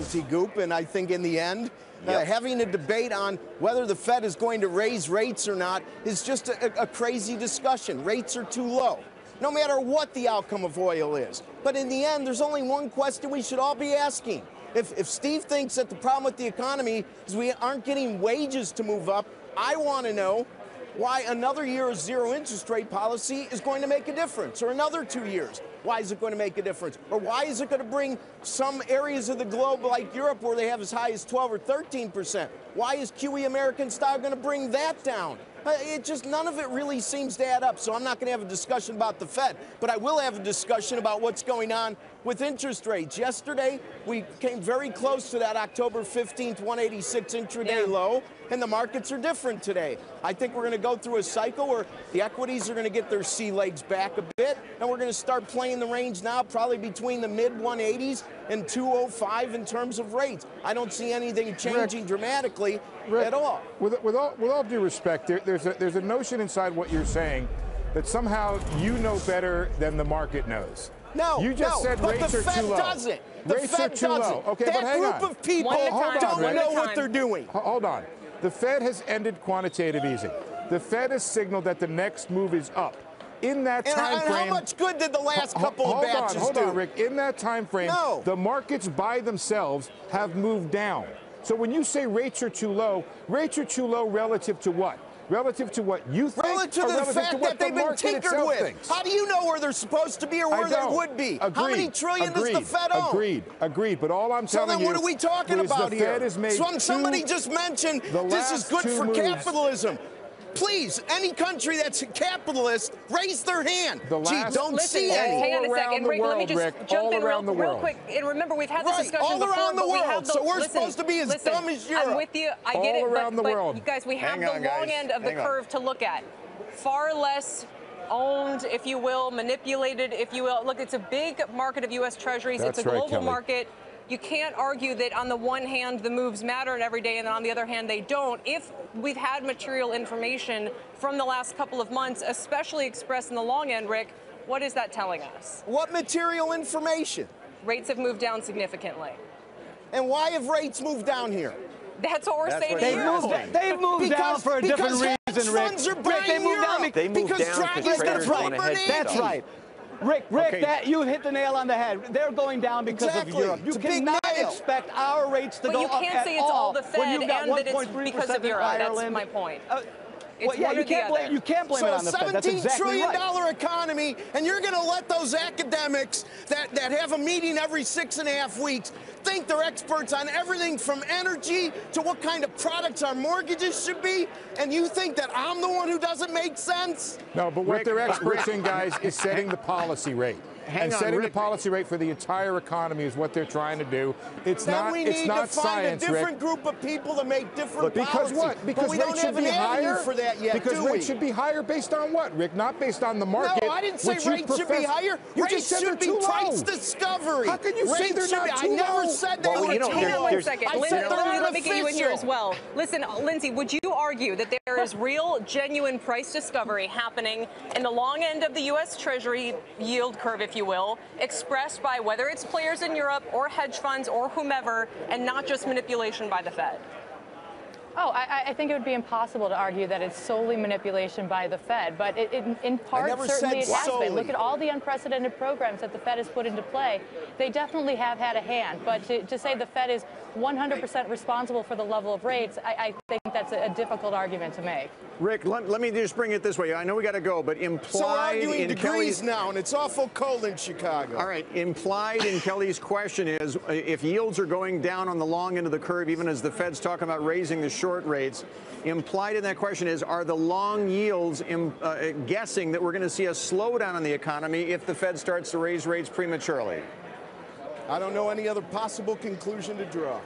gobbledygook, and I think in the end, having a debate on whether the Fed is going to raise rates or not is just a crazy discussion. Rates are too low, no matter what the outcome of oil is. But in the end, there's only one question we should all be asking. If Steve thinks that the problem with the economy is we aren't getting wages to move up, I want to know why another year of zero interest rate policy is going to make a difference, or another 2 years. Why is it going to make a difference? Or why is it going to bring some areas of the globe like Europe where they have as high as 12 or 13%? Why is QE American style going to bring that down? It just, none of it really seems to add up. So I'm not going to have a discussion about the Fed, but I will have a discussion about what's going on with interest rates. Yesterday, we came very close to that October 15th, 186 intraday low, and the markets are different today. I think we're going to go through a cycle where the equities are going to get their sea legs back a bit, and we're going to start playing the range now, probably between the mid 180s and 205 in terms of rates. I don't see anything changing dramatically at all. With all due respect, there's a notion inside what you're saying that somehow you know better than the market knows. No, you just said rates are too low. Doesn't. The rates Fed are too low. Okay, that but hang on. group of people don't know what they're doing. Hold on. The Fed has ended quantitative easing. The Fed has signaled that the next move is up. In that time frame, how much good did the last couple of batches do? Hold on, Rick. In that time frame, the markets by themselves have moved down. So when you say rates are too low relative to what? Relative to what you think, relative to the fact that they've been tinkered with. Thinks. How do you know where they're supposed to be or where they would be? Agreed. How many trillion does the Fed own? Agreed. But all I'm telling you what are we talking about here? Fed has made somebody just mentioned this is good for capitalism. Please, any country that's a capitalist, raise their hand. Don't see any. Hang on a second, Rick. Let me just jump in real quick. And remember, we've had this discussion all before. Around the world. So we're supposed to be as dumb as Europe. I'm with you. I get it. Around the world. You guys, we have the long end of the curve to look at. Far less owned, if you will, manipulated, if you will. Look, it's a big market of U.S. Treasuries. It's a global market. You can't argue that on the one hand the moves matter every day and on the other hand they don't. If we've had material information from the last couple of months, especially expressed in the long end, Rick, what is that telling us? What material information? Rates have moved down significantly. And why have rates moved down here? That's what we're saying to you. They've moved down for a different reason, Rick. They moved down because traders want to hedge. That's right. Rick, you hit the nail on the head. They're going down because of Europe. You cannot expect our rates to go up at all. But you can't say it's all the Fed and that it's because of Europe. That's my point. You can't blame it on the Fed. That's exactly right. So a $17 trillion economy, and you're going to let those academics that have a meeting every 6.5 weeks think they're experts on everything from energy to what kind of products our mortgages should be, and you think that I'm the one who doesn't make sense? No, but what they're experts in, guys, is setting the policy rate. Setting the policy rate for the entire economy is what they're trying to do. It's not science, Rick. We need to find a different group of people to make different policies. Because what? Because rates should be higher for that yet, because rates should be higher based on what, Rick? Not based on the market. No, I didn't say rates should be higher. Rates should be price discovery. How can you say they're not too low? I never said they were too low. Hang on 1 second. Let me get you in here as well. Listen, Lindsay, would you argue that there is real, genuine price discovery happening in the long end of the U.S. Treasury yield curve, if you will, expressed by whether it's players in Europe or hedge funds or whomever, and not just manipulation by the Fed? Oh, I think it would be impossible to argue that it's solely manipulation by the Fed, but in part, certainly it has been. Look at all the unprecedented programs that the Fed has put into play. They definitely have had a hand, but to say the Fed is 100% responsible for the level of rates, I think that's a difficult argument to make. Rick, let me just bring it this way. I know we got to go, but implied so we're arguing in degrees Kelly's now, and it's awful cold in Chicago. All right, implied in Kelly's question is if yields are going down on the long end of the curve, even as the Fed's talking about raising the short rates, implied in that question is, are the long yields guessing that we're going to see a slowdown in the economy if the Fed starts to raise rates prematurely? I don't know any other possible conclusion to draw.